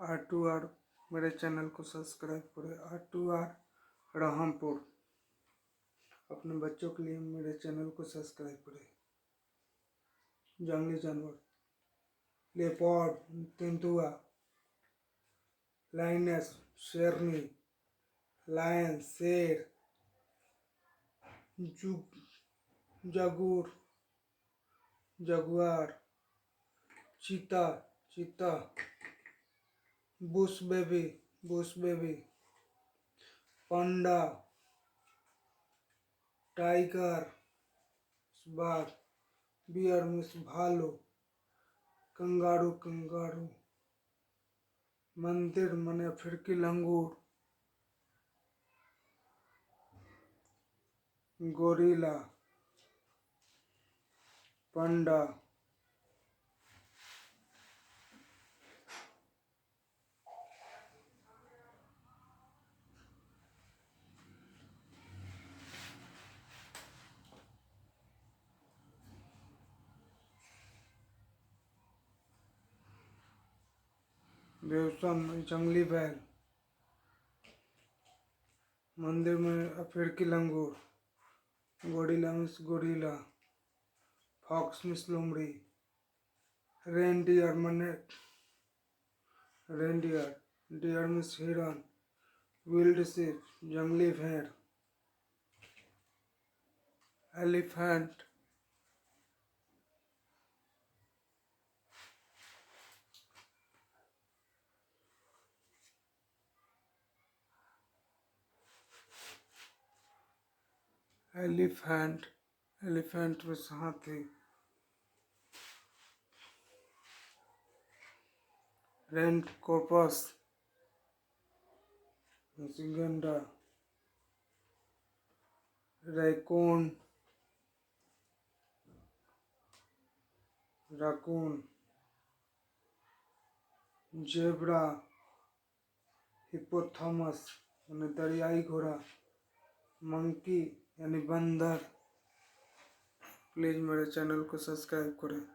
R2R मेरे channel को subscribe करें। R2R रामपुर अपने बच्चों के लिए मेरे चैनल को सब्सक्राइब करें। जंगली जानवर लेपर्ड, तेंदुआ, लाइनस, शेरनी, लायन, शेर, जगूर, जगुआर, चीता, बुश बेबी, पांडा, टाइगर, बाघ, बियर मीन्स भालू, कंगारू, मंदिर माने अफ्रीकी लंगूर, गोरिल्ला, पांडा, बेवसम जंगली बैल, मंदिर में अफ्रीकी लंगूर, gorilla means gorilla, fox means लोमड़ी, रेनडियर माने रेनडियर, डियर मीन्स हिरन, विल्ड शीप जंगली भेड़, एलिफेंट, एलिफेंट मीन्स हाथी, रेनकॉर्पस गैंडा, रैकून, जेब्रा, हिप्पोथामस यानी दरियाई घोड़ा, मंकी यानी बंदर। प्लीज़ मेरे चैनल को सब्सक्राइब करें।